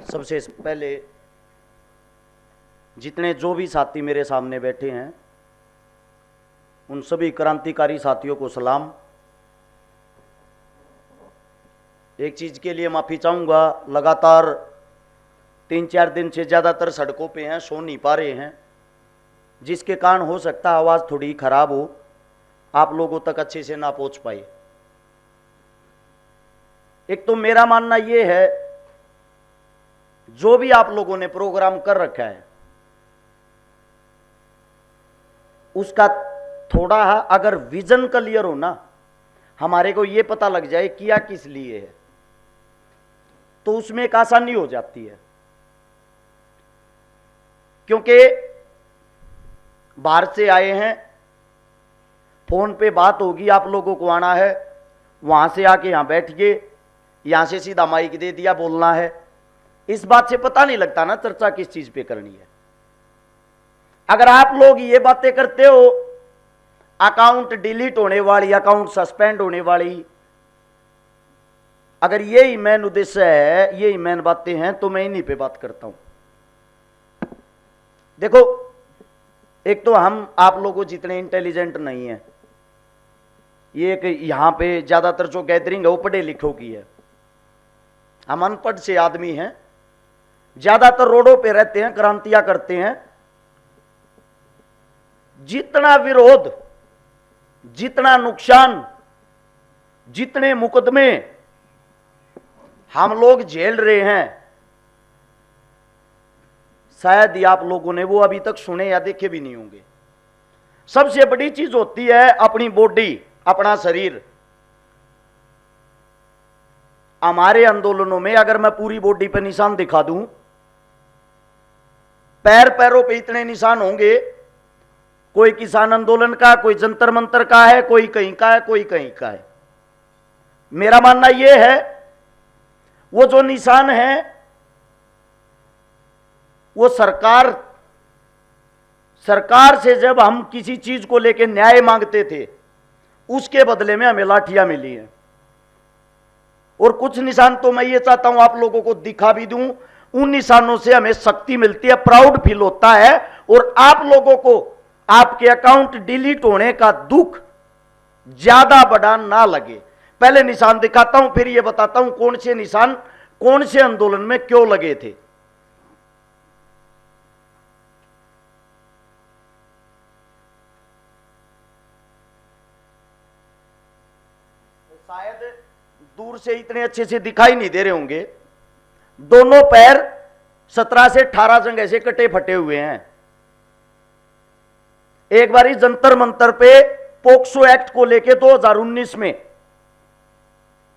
सबसे पहले जितने जो भी साथी मेरे सामने बैठे हैं उन सभी क्रांतिकारी साथियों को सलाम। एक चीज के लिए माफी चाहूंगा, लगातार 3-4 दिन से ज़्यादातर सड़कों पे हैं, सो नहीं पा रहे हैं, जिसके कारण हो सकता है आवाज़ थोड़ी खराब हो, आप लोगों तक अच्छे से ना पहुंच पाए। एक तो मेरा मानना ये है, जो भी आप लोगों ने प्रोग्राम कर रखा है उसका थोड़ा अगर विजन क्लियर हो ना, हमारे को ये पता लग जाए किया किस लिए है, तो उसमें एक आसानी हो जाती है। क्योंकि बाहर से आए हैं, फोन पे बात होगी, आप लोगों को आना है, वहां से आके यहां बैठिए, यहां से सीधा माइक दे दिया, बोलना है। इस बात से पता नहीं लगता ना चर्चा किस चीज पे करनी है। अगर आप लोग ये बातें करते हो अकाउंट डिलीट होने वाली, अकाउंट सस्पेंड होने वाली, अगर यही मेन उद्देश्य है, यही मेन बातें हैं, तो मैं इन्हीं पे बात करता हूं। देखो, एक तो हम आप लोगों जितने इंटेलिजेंट नहीं है, ये कि यहां पे ज्यादातर जो गैदरिंग है वो पढ़े लिखों की है, हम अनपढ़ से आदमी हैं, ज्यादातर रोडों पे रहते हैं, क्रांतियां करते हैं। जितना विरोध, जितना नुकसान, जितने मुकदमे हम लोग झेल रहे हैं, शायद ही आप लोगों ने वो अभी तक सुने या देखे भी नहीं होंगे। सबसे बड़ी चीज होती है अपनी बॉडी, अपना शरीर। हमारे आंदोलनों में अगर मैं पूरी बॉडी पे निशान दिखा दूं, पैरों पे इतने निशान होंगे, कोई किसान आंदोलन का, कोई जंतर मंतर का है, कोई कहीं का है, कोई कहीं का है। मेरा मानना यह है वो जो निशान है वो सरकार से जब हम किसी चीज को लेकर न्याय मांगते थे, उसके बदले में हमें लाठियां मिली हैं। और कुछ निशान तो मैं ये चाहता हूं आप लोगों को दिखा भी दूं, उन निशानों से हमें शक्ति मिलती है, प्राउड फील होता है, और आप लोगों को आपके अकाउंट डिलीट होने का दुख ज्यादा बड़ा ना लगे। पहले निशान दिखाता हूं, फिर ये बताता हूं कौन से निशान कौन से आंदोलन में क्यों लगे थे। शायद दूर से इतने अच्छे से दिखाई नहीं दे रहे होंगे, दोनों पैर 17 से 18 जंग ऐसे कटे फटे हुए हैं। एक बार जंतर मंतर पे पोक्सो एक्ट को लेके 2019 में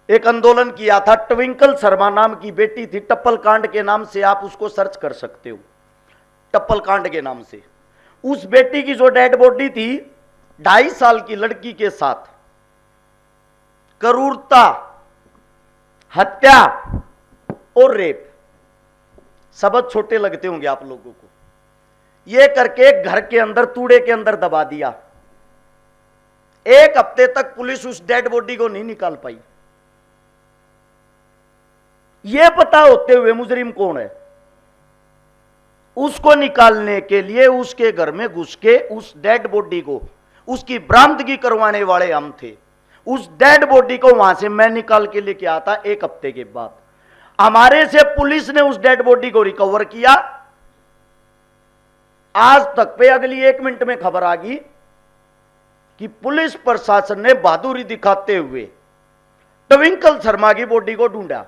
एक आंदोलन किया था। ट्विंकल शर्मा नाम की बेटी थी, टप्पल कांड के नाम से आप उसको सर्च कर सकते हो, टप्पल कांड के नाम से। उस बेटी की जो डेड बॉडी थी, 2.5 साल की लड़की के साथ क्रूरता, हत्या और रेप, शब्द छोटे लगते होंगे आप लोगों को, ये करके घर के अंदर तूड़े के अंदर दबा दिया। 1 हफ्ते तक पुलिस उस डेड बॉडी को नहीं निकाल पाई। यह पता होते हुए मुजरिम कौन है, उसको निकालने के लिए उसके घर में घुस के उस डेड बॉडी को, उसकी बरामदगी करवाने वाले हम थे। उस डेड बॉडी को वहां से मैं निकाल के लेके आता 1 हफ्ते के बाद। हमारे से पुलिस ने उस डेड बॉडी को रिकवर किया। आज तक पे अगली 1 मिनट में खबर आ गई कि पुलिस प्रशासन ने बहादुरी दिखाते हुए ट्विंकल शर्मा की बॉडी को ढूंढा।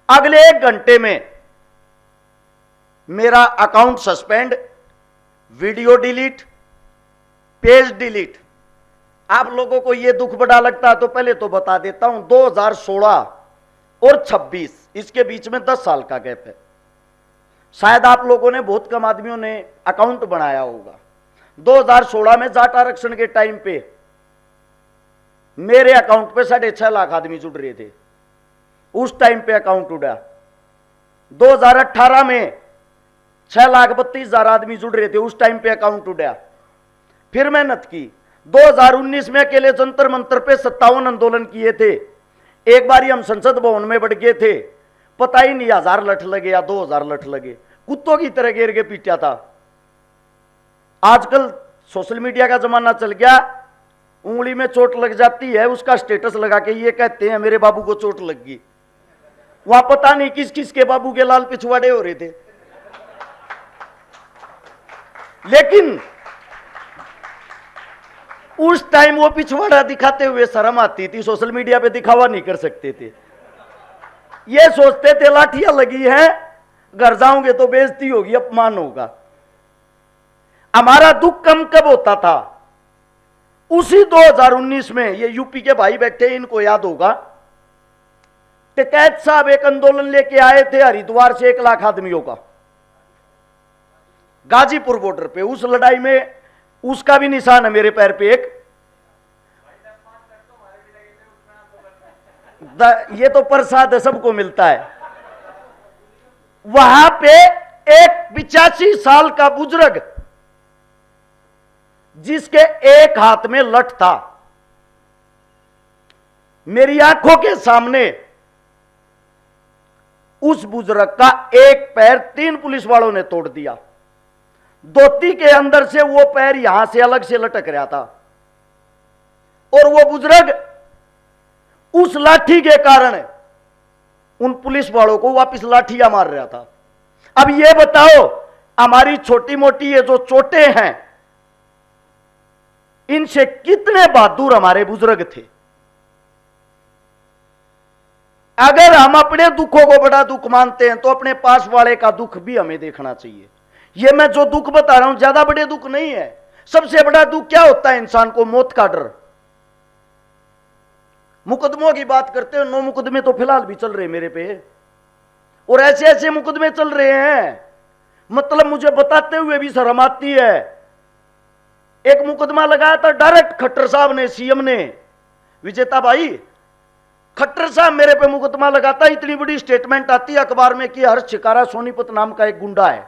अगले 1 घंटे में मेरा account suspend, video delete, page delete. आप लोगों को यह दुख बड़ा लगता है तो पहले तो बता देता हूं, 2016 और 26 इसके बीच में 10 साल का गैप है। शायद आप लोगों ने, बहुत कम आदमियों ने अकाउंट बनाया होगा। 2016 में जाट आरक्षण के टाइम पे मेरे अकाउंट पे 6.5 लाख आदमी जुड़ रहे थे, उस टाइम पे अकाउंट उड़ा। 2018 में 6,32,000 आदमी जुड़ रहे थे, उस टाइम पे अकाउंट उड़ा। फिर मेहनत की। 2019 में अकेले जंतर मंतर पे 57 आंदोलन किए थे। एक बार हम संसद भवन में बढ़ गए थे, पता ही नहीं 1000 लठ लगे या 2000 लठ लगे, कुत्तों की तरह घेर के पीटा था। आजकल सोशल मीडिया का जमाना चल गया, उंगली में चोट लग जाती है, उसका स्टेटस लगा के ये कहते हैं मेरे बाबू को चोट लग गई। वहां पता नहीं किस किस के बाबू के लाल पिछवाड़े हो रहे थे। लेकिन उस टाइम वो पिछवाड़ा दिखाते हुए शर्म आती थी, सोशल मीडिया पे दिखावा नहीं कर सकते थे। ये सोचते थे लाठियां लगी हैं, घर जाओगे तो बेइज्जती होगी, अपमान होगा। हमारा दुख कम कब होता था? उसी 2019 में, ये यूपी के भाई बैठे, इनको याद होगा, टिकैत साहब एक आंदोलन लेके आए थे हरिद्वार से 1 लाख आदमियों का, गाजीपुर बॉर्डर पे। उस लड़ाई में उसका भी निशान है मेरे पैर पे एक। ये तो प्रसाद है, सबको मिलता है। वहां पे एक 85 साल का बुजुर्ग, जिसके एक हाथ में लठ था, मेरी आंखों के सामने उस बुजुर्ग का एक पैर 3 पुलिस वालों ने तोड़ दिया। धोती के अंदर से वो पैर यहां से अलग से लटक रहा था, और वो बुजुर्ग उस लाठी के कारण उन पुलिस वालों को वापस लाठियां मार रहा था। अब ये बताओ, हमारी छोटी मोटी ये जो चोटें हैं, इनसे कितने बहादुर हमारे बुजुर्ग थे। अगर हम अपने दुखों को बड़ा दुख मानते हैं तो अपने पास वाले का दुख भी हमें देखना चाहिए। ये मैं जो दुख बता रहा हूं ज्यादा बड़े दुख नहीं है। सबसे बड़ा दुख क्या होता है इंसान को? मौत का डर। मुकदमों की बात करते हो, 9 मुकदमे तो फिलहाल भी चल रहे मेरे पे, और ऐसे ऐसे मुकदमे चल रहे हैं, मतलब मुझे बताते हुए भी शर्म आती है। एक मुकदमा लगाया था डायरेक्ट खट्टर साहब ने, सीएम ने, विजेता भाई खट्टर साहब मेरे पे मुकदमा लगाता। इतनी बड़ी स्टेटमेंट आती है अखबार में कि हर्ष शिकारा सोनीपत नाम का एक गुंडा है।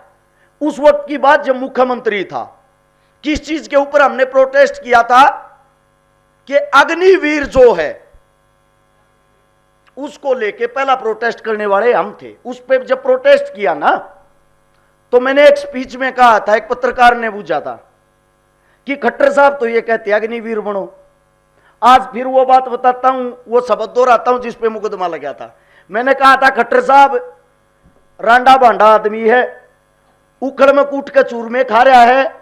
उस वक्त की बात जब मुख्यमंत्री था, किस चीज के ऊपर हमने प्रोटेस्ट किया था कि अग्निवीर जो है उसको लेके पहला प्रोटेस्ट करने वाले हम थे। उस पे जब प्रोटेस्ट किया ना, तो मैंने एक स्पीच में कहा था, एक पत्रकार ने पूछा था कि खट्टर साहब तो ये कहते अग्निवीर बनो। आज फिर वो बात बताता हूं, वो शब्द दोहराता हूं जिस पे मुकदमा लगा था। मैंने कहा था खट्टर साहब रांडा बांडा आदमी है, उखड़ में कूट के चूर में खा रहा है,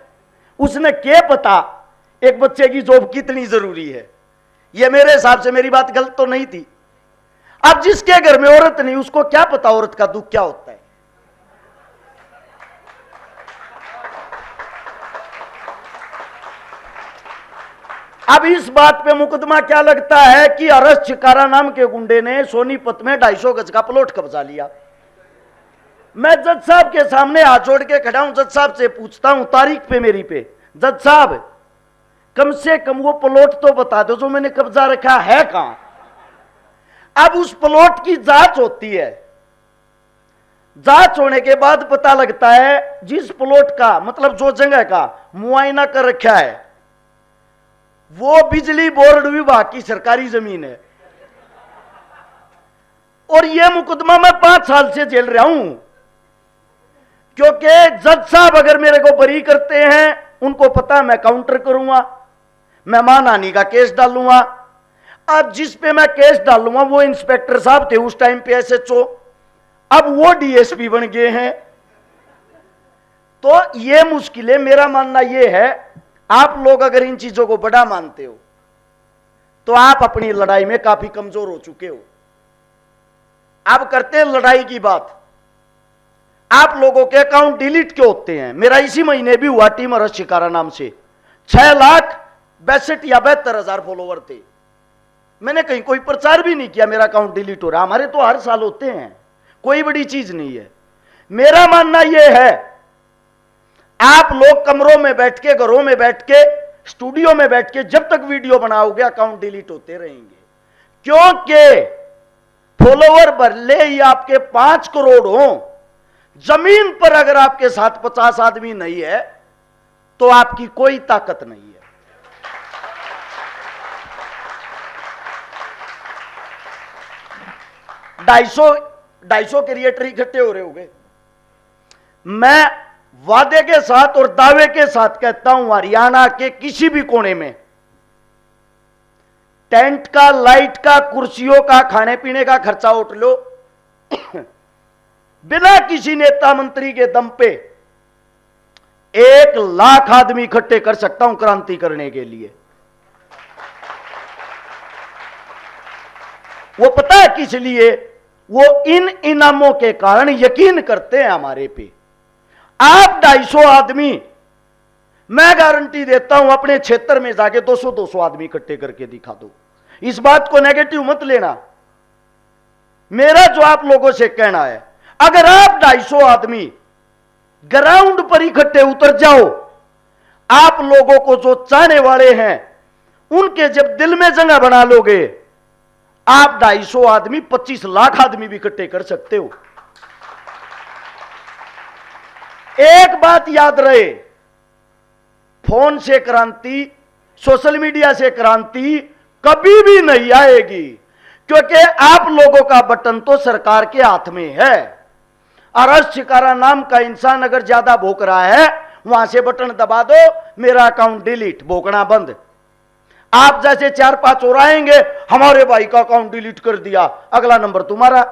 उसने क्या पता एक बच्चे की जॉब कितनी जरूरी है। ये मेरे हिसाब से मेरी बात गलत तो नहीं थी। अब जिसके घर में औरत नहीं, उसको क्या पता औरत का दुख क्या होता है। अब इस बात पे मुकदमा क्या लगता है कि हर्ष शिकारा नाम के गुंडे ने सोनीपत में 250 गज का प्लॉट कब्जा लिया। मैं जज साहब के सामने हाथ जोड़ के खड़ा हूं, जज साहब से पूछता हूं तारीख पे मेरी पे, जज साहब कम से कम वो प्लॉट तो बता दो जो मैंने कब्जा रखा है कहां। अब उस प्लॉट की जांच होती है, जांच होने के बाद पता लगता है जिस प्लॉट का, मतलब जो जगह का मुआयना कर रखा है, वो बिजली बोर्ड विभाग की सरकारी जमीन है। और यह मुकदमा मैं 5 साल से झेल रहा हूं, क्योंकि जज साहब अगर मेरे को बरी करते हैं, उनको पता मैं काउंटर करूंगा, मैं मानहानि का केस डालूंगा। अब जिस पे मैं केस डालूंगा वो इंस्पेक्टर साहब थे उस टाइम पे एसएचओ, अब वो डीएसपी बन गए हैं। तो ये मुश्किलें, मेरा मानना ये है, आप लोग अगर इन चीजों को बड़ा मानते हो तो आप अपनी लड़ाई में काफी कमजोर हो चुके हो। आप करते हैं लड़ाई की बात, आप लोगों के अकाउंट डिलीट क्यों होते हैं? मेरा इसी महीने भी हुआ, टीम हर्ष शिकारा नाम से 6,62,000 या 72,000 फॉलोवर थे। मैंने कहीं कोई प्रचार भी नहीं किया, मेरा अकाउंट डिलीट हो रहा। हमारे तो हर साल होते हैं, कोई बड़ी चीज नहीं है। मेरा मानना यह है, आप लोग कमरों में बैठ के, घरों में बैठ के, स्टूडियो में बैठ के जब तक वीडियो बनाओगे अकाउंट डिलीट होते रहेंगे, क्योंकि फॉलोवर भले ही आपके 5 करोड़ हो, जमीन पर अगर आपके साथ 50 आदमी नहीं है तो आपकी कोई ताकत नहीं है। 250 क्रिएटर इकट्ठे हो रहे होंगे। मैं वादे के साथ और दावे के साथ कहता हूं, हरियाणा के किसी भी कोने में टेंट का, लाइट का, कुर्सियों का, खाने पीने का खर्चा उठ लो, बिना किसी नेता मंत्री के दम पे 1 लाख आदमी इकट्ठे कर सकता हूं क्रांति करने के लिए। वो पता है किस लिए? वो इन इनामों के कारण यकीन करते हैं हमारे पे। आप 250 आदमी, मैं गारंटी देता हूं अपने क्षेत्र में जाके 200 आदमी इकट्ठे करके दिखा दो। इस बात को नेगेटिव मत लेना। मेरा जो आप लोगों से कहना है, अगर आप 250 आदमी ग्राउंड पर इकट्ठे उतर जाओ, आप लोगों को जो चाहने वाले हैं उनके जब दिल में जगह बना लोगे, आप 250 आदमी 25 लाख आदमी भी इकट्ठे कर सकते हो। एक बात याद रहे, फोन से क्रांति, सोशल मीडिया से क्रांति कभी भी नहीं आएगी, क्योंकि आप लोगों का बटन तो सरकार के हाथ में है। अरश शिकारा नाम का इंसान अगर ज्यादा भोंक रहा है, वहां से बटन दबा दो, मेरा अकाउंट डिलीट, भोंकना बंद। आप जैसे 4-5 और आएंगे, हमारे भाई का अकाउंट डिलीट कर दिया, अगला नंबर तुम्हारा।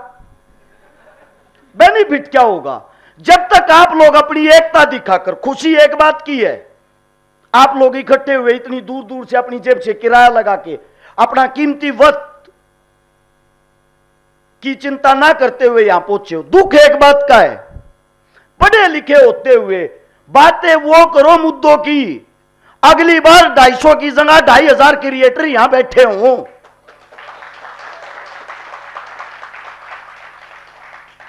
बेनिफिट क्या होगा? जब तक आप लोग अपनी एकता दिखाकर, खुशी एक बात की है, आप लोग इकट्ठे हुए इतनी दूर दूर से अपनी जेब से किराया लगा के अपना कीमती वक्त की चिंता ना करते हुए यहां पहुंचे हो। दुख एक बात का है, पढ़े लिखे होते हुए बातें वो करो मुद्दों की, अगली बार 250 की जगह 2500 क्रिएटर यहां बैठे हों।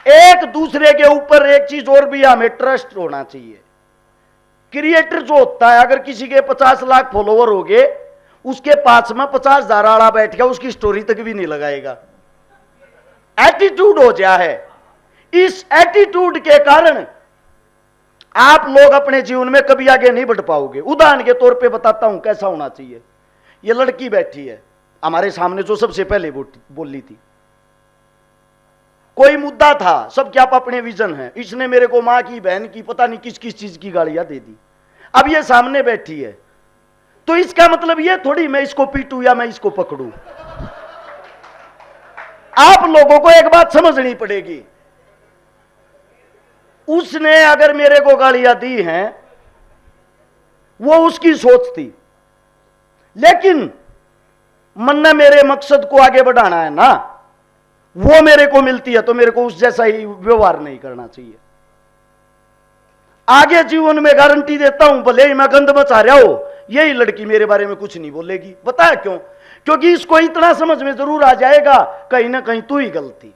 एक दूसरे के ऊपर एक चीज और भी हमें ट्रस्ट होना चाहिए। क्रिएटर जो होता है, अगर किसी के 50 लाख फॉलोवर हो गए, उसके पास में 50,000 आड़ा बैठ गया, उसकी स्टोरी तक भी नहीं लगाएगा। एटीट्यूड हो गया है। इस एटीट्यूड के कारण आप लोग अपने जीवन में कभी आगे नहीं बढ़ पाओगे। उदाहरण के तौर पे बताता हूं कैसा होना चाहिए। ये लड़की बैठी है हमारे सामने जो सबसे पहले बोली थी, कोई मुद्दा था, सब क्या अपने विजन है, इसने मेरे को मां की, बहन की, पता नहीं किस किस चीज की गालियां दे दी। अब ये सामने बैठी है, तो इसका मतलब ये थोड़ी मैं इसको पीटूं या मैं इसको पकड़ूं। आप लोगों को एक बात समझनी पड़ेगी, उसने अगर मेरे को गालियां दी हैं, वो उसकी सोच थी, लेकिन मन ने मेरे मकसद को आगे बढ़ाना है ना, वो मेरे को मिलती है तो मेरे को उस जैसा ही व्यवहार नहीं करना चाहिए। आगे जीवन में गारंटी देता हूं, भले ही मैं गंद मचा रहा हो, यही लड़की मेरे बारे में कुछ नहीं बोलेगी। बताया क्यों? क्योंकि इसको इतना समझ में जरूर आ जाएगा, कहीं ना कहीं तू ही गलती।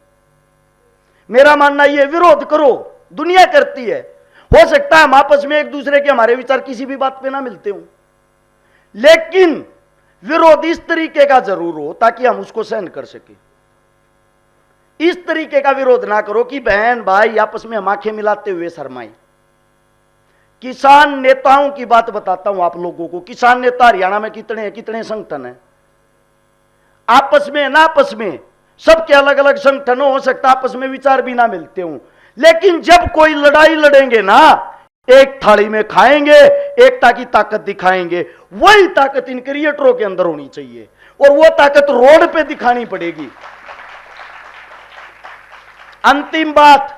मेरा मानना यह, विरोध करो, दुनिया करती है। हो सकता है हम आपस में एक दूसरे के हमारे विचार किसी भी बात पे ना मिलते हो, लेकिन विरोध इस तरीके का जरूर हो ताकि हम उसको सहन कर सके। इस तरीके का विरोध ना करो कि बहन भाई आपस में हम आंखें मिलाते हुए शर्माए। किसान नेताओं की बात बताता हूं आप लोगों को। किसान नेता हरियाणा में कितने हैं, कितने संगठन हैं? आपस में ना, आपस में सबके अलग अलग संगठन हो सकता आपस में विचार भी ना मिलते हो, लेकिन जब कोई लड़ाई लड़ेंगे ना, एक थाली में खाएंगे, एकता की ताकत दिखाएंगे। वही ताकत इन क्रिएटरों के अंदर होनी चाहिए और वो ताकत रोड पे दिखानी पड़ेगी। अंतिम बात,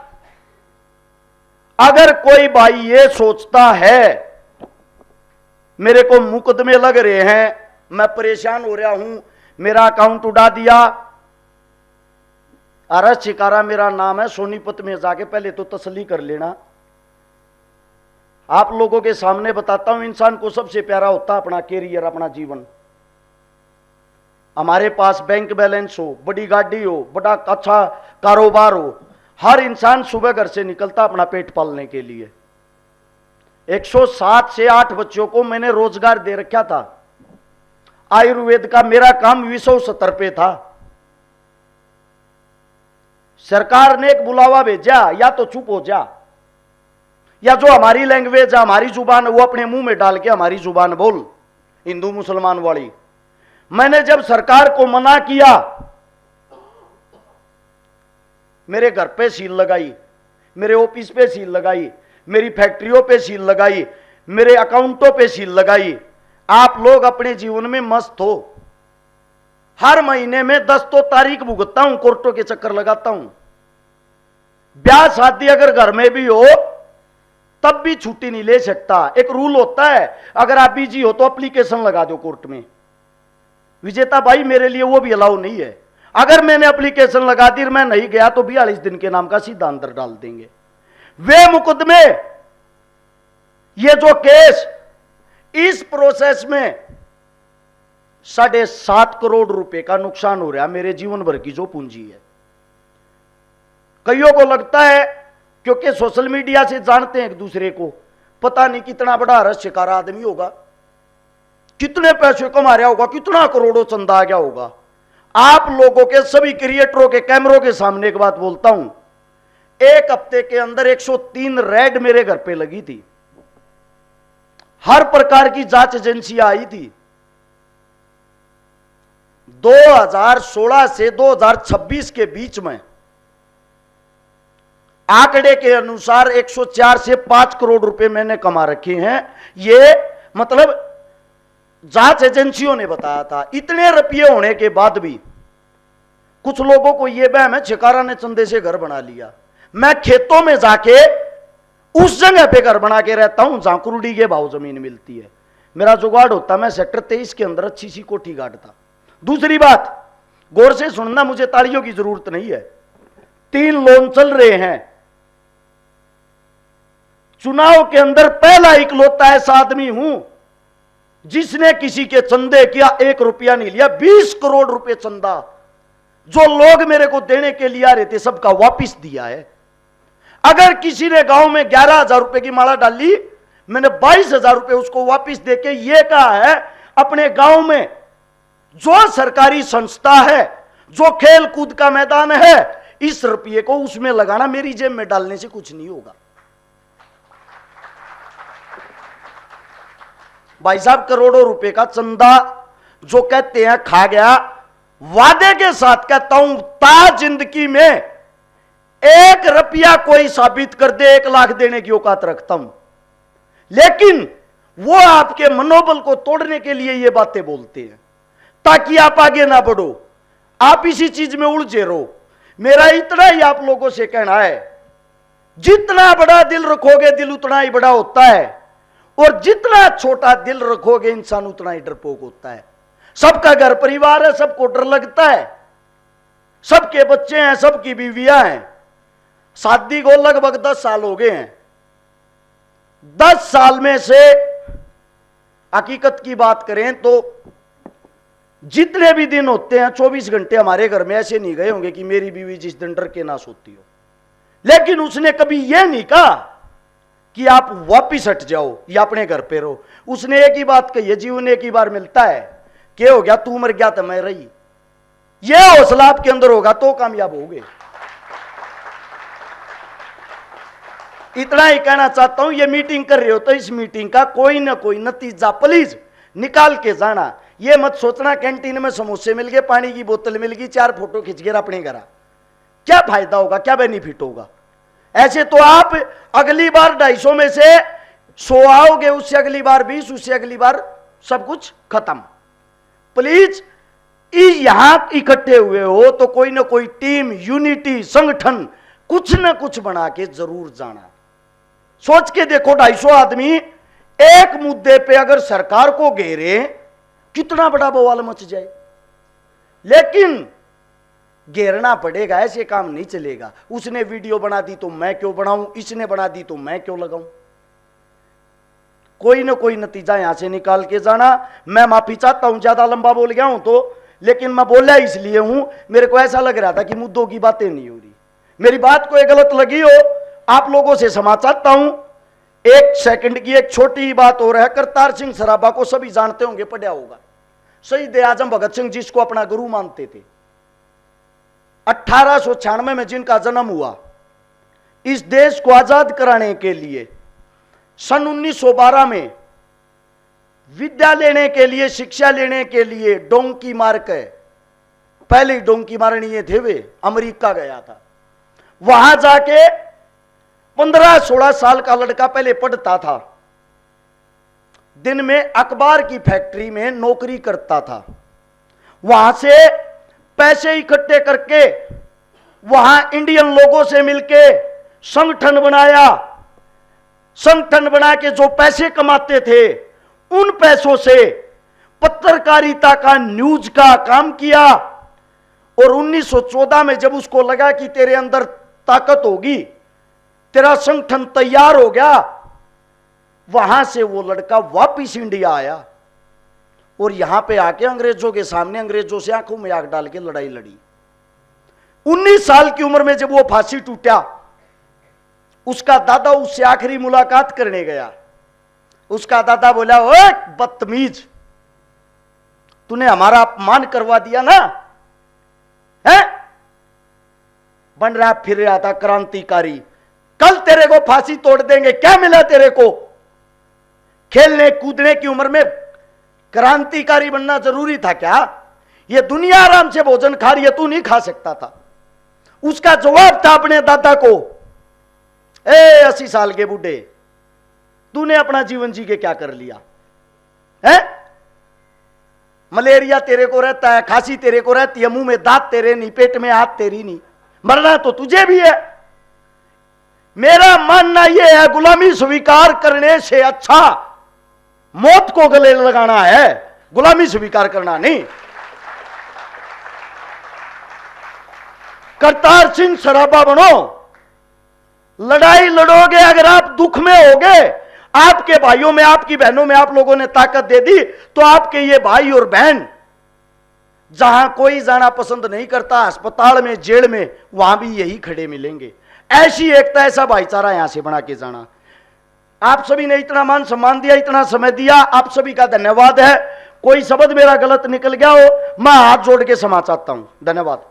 अगर कोई भाई ये सोचता है मेरे को मुकदमे लग रहे हैं, मैं परेशान हो रहा हूं, मेरा अकाउंट उड़ा दिया, अरश शिकारा मेरा नाम है, सोनीपत में जाके पहले तो तसल्ली कर लेना। आप लोगों के सामने बताता हूं, इंसान को सबसे प्यारा होता है अपना कैरियर, अपना जीवन। हमारे पास बैंक बैलेंस हो, बड़ी गाड़ी हो, बड़ा अच्छा कारोबार हो, हर इंसान सुबह घर से निकलता अपना पेट पालने के लिए। 107 से 8 बच्चों को मैंने रोजगार दे रखा था। आयुर्वेद का मेरा काम विश्व स्तर पे था। सरकार ने एक बुलावा भेजा, या तो चुप हो जा, या जो हमारी लैंग्वेज है, हमारी जुबान, वो अपने मुंह में डाल के हमारी जुबान बोल, हिंदू मुसलमान वाली। मैंने जब सरकार को मना किया मेरे घर पे सील लगाई, मेरे ऑफिस पे सील लगाई, मेरी फैक्ट्रियों पे सील लगाई, मेरे अकाउंटों पे सील लगाई। आप लोग अपने जीवन में मस्त हो। हर महीने में 10 तो तारीख भुगतता हूं, कोर्टों के चक्कर लगाता हूं। ब्याह शादी अगर घर में भी हो तब भी छुट्टी नहीं ले सकता। एक रूल होता है, अगर आप बिजी हो तो एप्लीकेशन लगा दो कोर्ट में। विजेता भाई मेरे लिए वो भी अलाउ नहीं है। अगर मैंने एप्लीकेशन लगा दी, मैं नहीं गया तो 42 दिन के नाम का सीधा अंदर डाल देंगे। वे मुकदमे, ये जो केस, इस प्रोसेस में 7.5 करोड़ रुपए का नुकसान हो रहा है मेरे जीवन भर की जो पूंजी है। कईयों को लगता है क्योंकि सोशल मीडिया से जानते हैं एक दूसरे को, पता नहीं कितना बड़ा रहस्यकार आदमी होगा, कितने पैसे कमा रहा होगा, कितना करोड़ों चंदा आ गया होगा। आप लोगों के सभी क्रिएटरों के कैमरों के सामने एक बात बोलता हूं, एक हफ्ते के अंदर 103 रेड मेरे घर पे लगी थी। हर प्रकार की जांच एजेंसियां आई थी। 2016 से 2026 के बीच में आंकड़े के अनुसार 104 से 5 करोड़ रुपए मैंने कमा रखे हैं। ये मतलब जांच एजेंसियों ने बताया था। इतने रुपये होने के बाद भी कुछ लोगों को यह वहम है छिकारा ने चंदे से घर बना लिया। मैं खेतों में जाके उस जगह पे घर बना के रहता हूं जहां कुरुडी के भाव जमीन मिलती है। मेरा जुगाड़ होता, मैं सेक्टर 23 के अंदर अच्छी सी कोठी गाड़ता। दूसरी बात, गौर से सुनना, मुझे तालियों की जरूरत नहीं है। 3 लोन चल रहे हैं। चुनाव के अंदर पहला इकलौता ऐसा आदमी हूं जिसने किसी के चंदे किया 1 रुपया नहीं लिया। 20 करोड़ रुपए चंदा जो लोग मेरे को देने के लिए आ रहे थे सबका वापिस दिया है। अगर किसी ने गांव में 11,000 रुपए की माला डाली, मैंने 22,000 रुपए उसको वापिस देके ये कहा है, अपने गांव में जो सरकारी संस्था है, जो खेल कूद का मैदान है, इस रुपये को उसमें लगाना, मेरी जेब में डालने से कुछ नहीं होगा। भाई साहब, करोड़ों रुपए का चंदा जो कहते हैं खा गया, वादे के साथ कहता हूं ता जिंदगी में 1 रुपया कोई साबित कर दे 1 लाख देने की औकात रखता हूं। लेकिन वो आपके मनोबल को तोड़ने के लिए ये बातें बोलते हैं ताकि आप आगे ना बढ़ो, आप इसी चीज में उलझे रहो। मेरा इतना ही आप लोगों से कहना है, जितना बड़ा दिल रखोगे दिल उतना ही बड़ा होता है, और जितना छोटा दिल रखोगे इंसान उतना ही डरपोक होता है। सबका घर परिवार है, सबको डर लगता है, सबके बच्चे हैं, सबकी बीवियां हैं। शादी को लगभग 10 साल हो गए हैं। 10 साल में से हकीकत की बात करें तो जितने भी दिन होते हैं 24 घंटे हमारे घर में ऐसे नहीं गए होंगे कि मेरी बीवी जिस दिन डर के ना सोती हो। लेकिन उसने कभी यह नहीं कहा कि आप वापिस हट जाओ या अपने घर पे रहो। उसने एक ही बात कही है, जीवन एक ही बार मिलता है, क्या हो गया, तू मर गया तो मैं रही। यह हौसला आपके अंदर होगा तो कामयाब होगे। इतना ही कहना चाहता हूं, ये मीटिंग कर रहे हो तो इस मीटिंग का कोई ना कोई नतीजा प्लीज निकाल के जाना। ये मत सोचना कैंटीन में समोसे मिल गए, पानी की बोतल मिल गई, 4 फोटो खिंच गए अपने घर, क्या फायदा होगा, क्या बेनिफिट होगा। ऐसे तो आप अगली बार 250 में से 100 आओगे, उससे अगली बार 20, उससे अगली बार सब कुछ खत्म। प्लीज यहां इकट्ठे हुए हो तो कोई ना कोई टीम, यूनिटी, संगठन कुछ ना कुछ बना के जरूर जाना। सोच के देखो, 250 आदमी एक मुद्दे पे अगर सरकार को घेरे, कितना बड़ा बवाल मच जाए। लेकिन घेरना पड़ेगा, ऐसे काम नहीं चलेगा। उसने वीडियो बना दी तो मैं क्यों बनाऊं, इसने बना दी तो मैं क्यों लगाऊं। कोई ना कोई नतीजा यहां से निकाल के जाना। मैं माफी चाहता हूं ज्यादा लंबा बोल गया हूं तो, लेकिन मैं बोला इसलिए हूं, मेरे को ऐसा लग रहा था कि मुद्दों की बातें नहीं हो रही। मेरी बात कोई गलत लगी हो, आप लोगों से क्षमा चाहता हूं। 1 सेकंड की एक छोटी बात हो रहा है। करतार सिंह सराभा को सभी जानते होंगे, पढ़ा होगा। शहीद आजम भगत सिंह जिसको अपना गुरु मानते थे, 1896 में जिनका जन्म हुआ, इस देश को आजाद कराने के लिए सन 1912 में विद्या लेने के लिए, शिक्षा लेने के लिए डोंकी मार के, पहले डोंकी मारनी थे, वे अमेरिका गया था। वहां जाके 15-16 साल का लड़का पहले पढ़ता था, दिन में अखबार की फैक्ट्री में नौकरी करता था। वहां से पैसे इकट्ठे करके वहां इंडियन लोगों से मिलके संगठन बनाया। संगठन बना के जो पैसे कमाते थे उन पैसों से पत्रकारिता का, न्यूज का काम किया। और 1914 में जब उसको लगा कि तेरे अंदर ताकत होगी, तेरा संगठन तैयार हो गया, वहां से वो लड़का वापिस इंडिया आया और यहां पे आके अंग्रेजों के सामने अंग्रेजों से आंखों में आग डाल के लड़ाई लड़ी। 19 साल की उम्र में जब वो फांसी टूटा, उसका दादा उससे आखिरी मुलाकात करने गया। उसका दादा बोला, ओए बदतमीज, तूने हमारा अपमान करवा दिया ना, है? बन रहा फिर रहा था क्रांतिकारी, कल तेरे को फांसी तोड़ देंगे, क्या मिला तेरे को? खेलने कूदने की उम्र में क्रांतिकारी बनना जरूरी था क्या? ये दुनिया आराम से भोजन खा रही है, तू नहीं खा सकता था। उसका जवाब था अपने दादा को, 80 साल के बूढ़े, तूने अपना जीवन जी के क्या कर लिया है? मलेरिया तेरे को रहता है, खांसी तेरे को रहती है, मुंह में दांत तेरे नहीं, पेट में हाथ तेरी नहीं, मरना तो तुझे भी है। मेरा मानना यह है, गुलामी स्वीकार करने से अच्छा मौत को गले लगाना है, गुलामी स्वीकार करना नहीं। करतार सिंह सराबा बनो, लड़ाई लड़ोगे, अगर आप दुख में होगे, आपके भाइयों में, आपकी बहनों में आप लोगों ने ताकत दे दी, तो आपके ये भाई और बहन जहां कोई जाना पसंद नहीं करता, अस्पताल में, जेल में, वहां भी यही खड़े मिलेंगे। ऐसी एकता, ऐसा भाईचारा यहां से बना के जाना। आप सभी ने इतना मान सम्मान दिया, इतना समय दिया, आप सभी का धन्यवाद है। कोई शब्द मेरा गलत निकल गया हो, मैं हाथ जोड़ के क्षमा चाहता हूं। धन्यवाद।